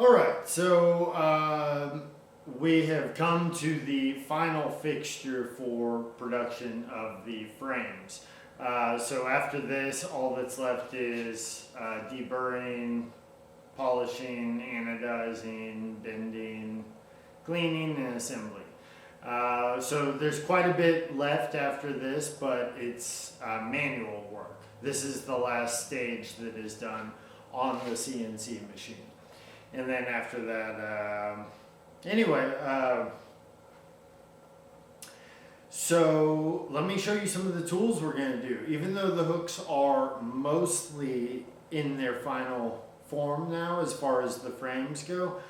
Alright, so we have come to the final fixture for production of the frames. So after this, all that's left is deburring, polishing, anodizing, bending, cleaning, and assembly. So there's quite a bit left after this, but it's manual work. This is the last stage that is done on the CNC machine. And then after that, so let me show you some of the tools we're going to do. Even though the hooks are mostly in their final form now as far as the frames go,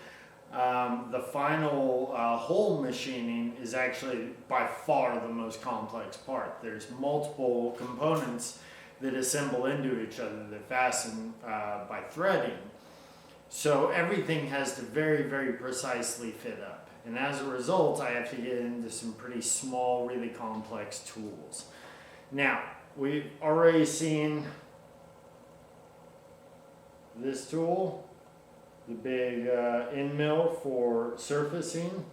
the final hole machining is actually by far the most complex part. There's multiple components that assemble into each other that fasten by threading. So everything has to very, very precisely fit up. And as a result, I have to get into some pretty small, really complex tools. Now, we've already seen this tool, the big end mill for surfacing.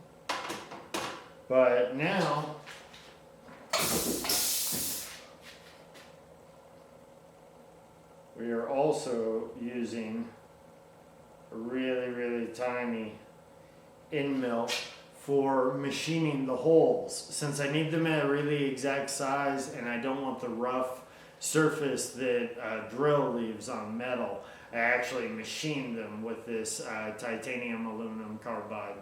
But now, we are also using a really, really tiny end mill for machining the holes. Since I need them at a really exact size and I don't want the rough surface that a drill leaves on metal, I actually machined them with this titanium aluminum carbide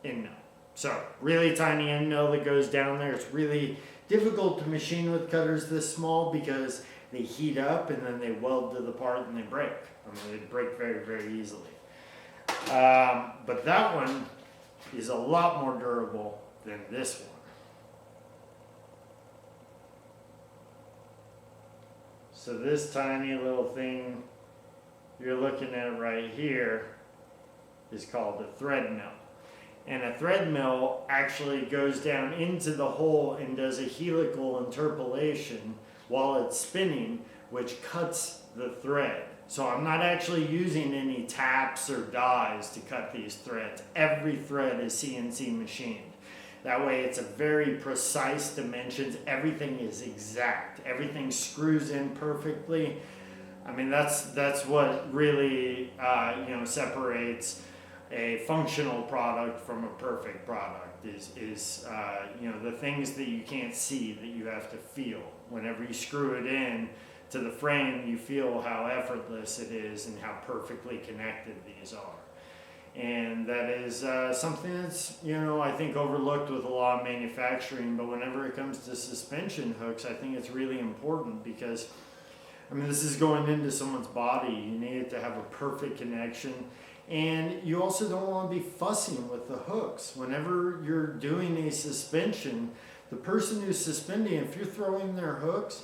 end mill. So really tiny end mill that goes down there. It's really difficult to machine with cutters this small because they heat up and then they weld to the part and they break. I mean, they break very, very easily. But that one is a lot more durable than this one. So this tiny little thing you're looking at right here is called a thread mill. And a thread mill actually goes down into the hole and does a helical interpolation while it's spinning, which cuts the thread. So I'm not actually using any taps or dies to cut these threads. Every thread is CNC machined. That way it's a very precise dimensions. Everything is exact. Everything screws in perfectly. I mean, that's what really separates a functional product from a perfect product is the things that you can't see that you have to feel. Whenever you screw it in to the frame, you feel how effortless it is and how perfectly connected these are. And that is something that's, I think overlooked with a lot of manufacturing, but whenever it comes to suspension hooks, I think it's really important because, this is going into someone's body. You need it to have a perfect connection. And you also don't want to be fussing with the hooks. Whenever you're doing a suspension, the person who's suspending, if you're throwing their hooks,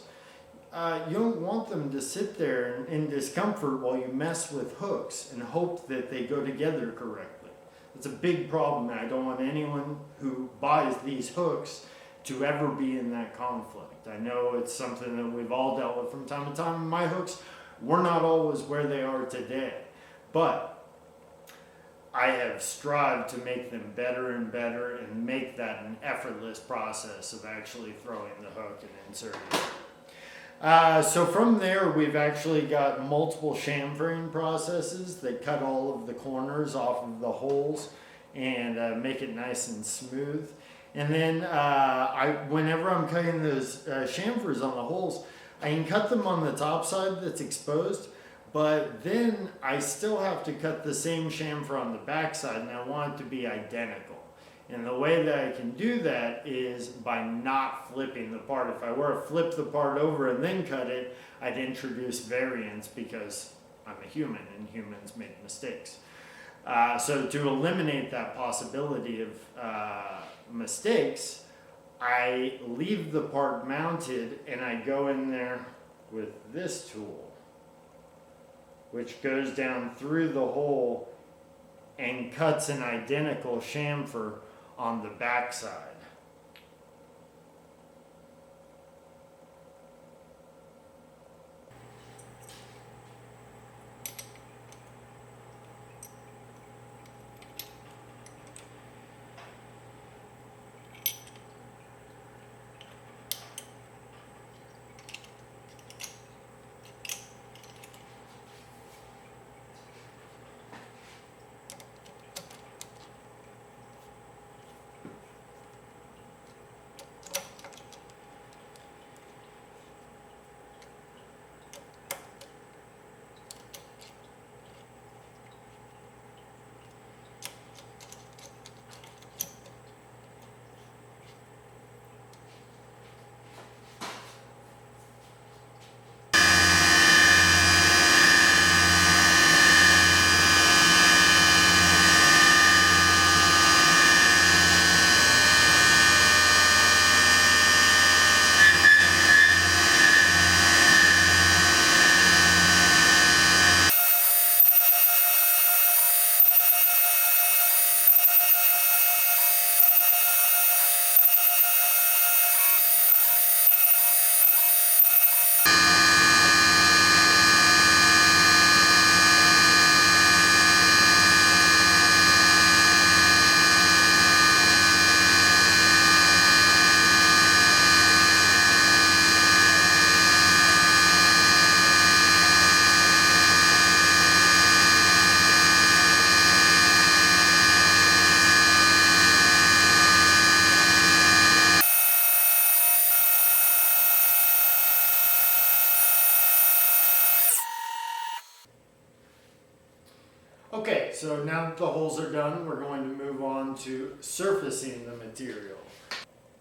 you don't want them to sit there in discomfort while you mess with hooks and hope that they go together correctly. It's a big problem. I don't want anyone who buys these hooks to ever be in that conflict. I know it's something that we've all dealt with from time to time. My hooks were not always where they are today, but I have strived to make them better and better and make that an effortless process of actually throwing the hook and inserting it. So from there, we've actually got multiple chamfering processes that cut all of the corners off of the holes and make it nice and smooth. And then whenever I'm cutting those chamfers on the holes, I can cut them on the top side that's exposed, but then I still have to cut the same chamfer on the back side, and I want it to be identical. And the way that I can do that is by not flipping the part. If I were to flip the part over and then cut it, I'd introduce variance because I'm a human and humans make mistakes. So to eliminate that possibility of mistakes, I leave the part mounted and I go in there with this tool, which goes down through the hole and cuts an identical chamfer on the back side. Okay, so now that the holes are done, we're going to move on to surfacing the material.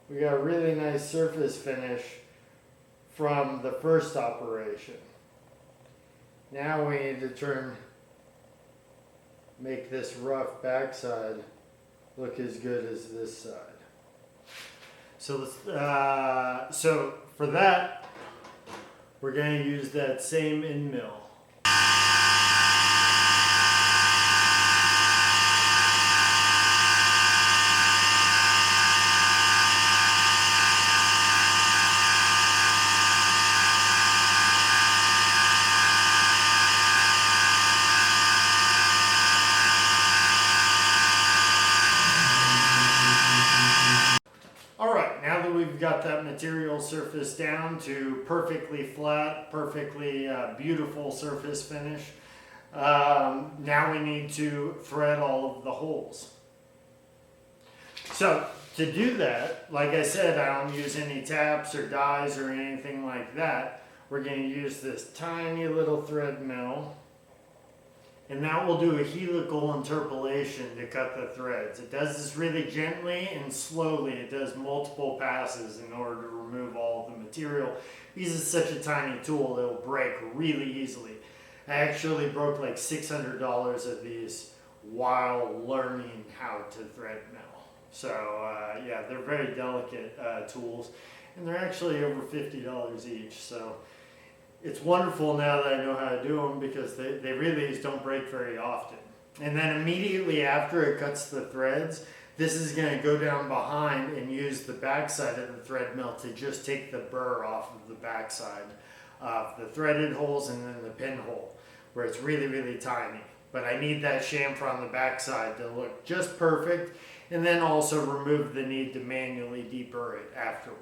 We got a really nice surface finish from the first operation. Now we need to make this rough backside look as good as this side. So for that, we're going to use that same end mill. Alright, now that we've got that material surface down to perfectly flat, perfectly beautiful surface finish, now we need to thread all of the holes. So to do that, like I said, I don't use any taps or dies or anything like that. We're going to use this tiny little thread mill. And that will do a helical interpolation to cut the threads. It does this really gently and slowly. It does multiple passes in order to remove all of the material. Because it's such a tiny tool, it'll break really easily. I actually broke like $600 of these while learning how to thread mill. So yeah, they're very delicate tools. And they're actually over $50 each. So it's wonderful now that I know how to do them because they really just don't break very often. And then immediately after it cuts the threads, this is going to go down behind and use the backside of the thread mill to just take the burr off of the backside of the threaded holes and then the pinhole where it's really, really tiny. But I need that chamfer on the backside to look just perfect and then also remove the need to manually deburr it afterward.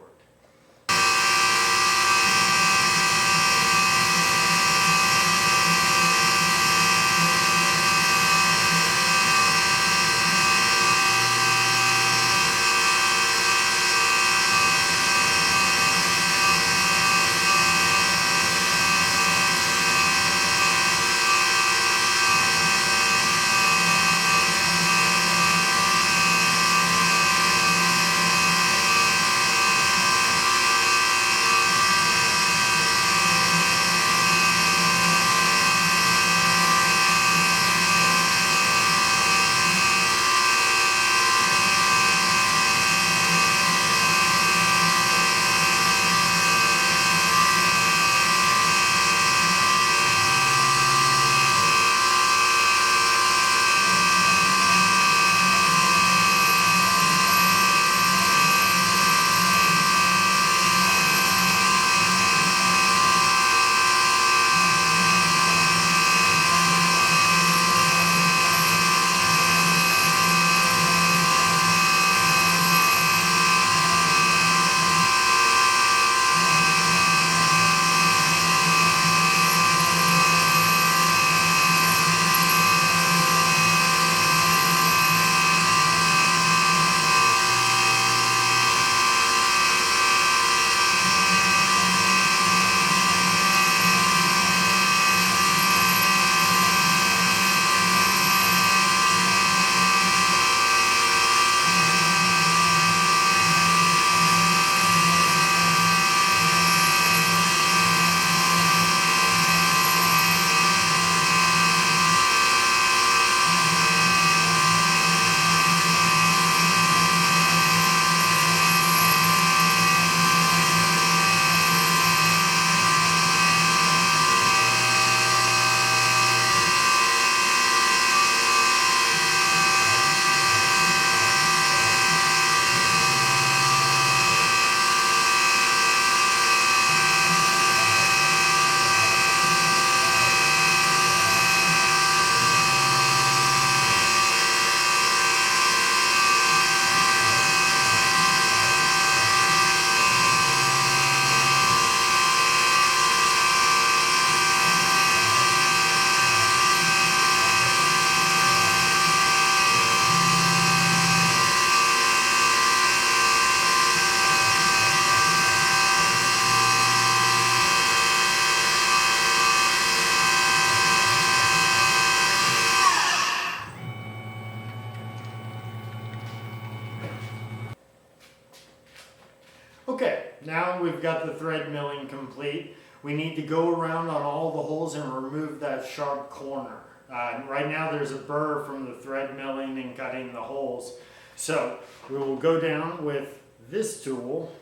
now we've got the thread milling complete, we need to go around on all the holes and remove that sharp corner. Right now there's a burr from the thread milling and cutting the holes. So we will go down with this tool,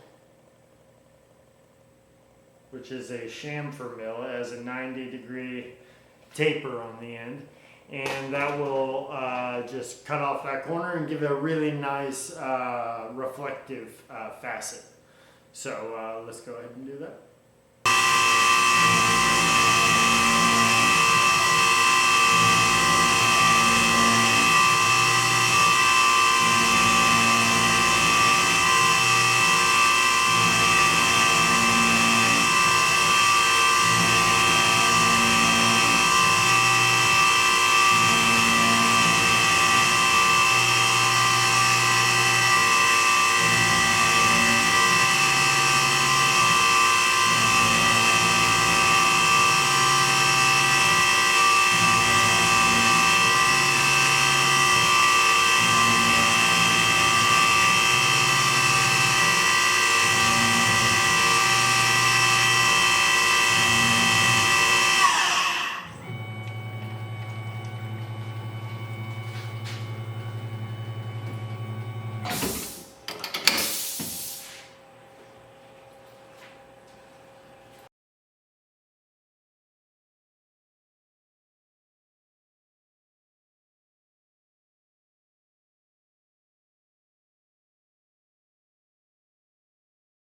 which is a chamfer mill. It has a 90-degree taper on the end. And that will just cut off that corner and give it a really nice reflective facet. So let's go ahead and do that.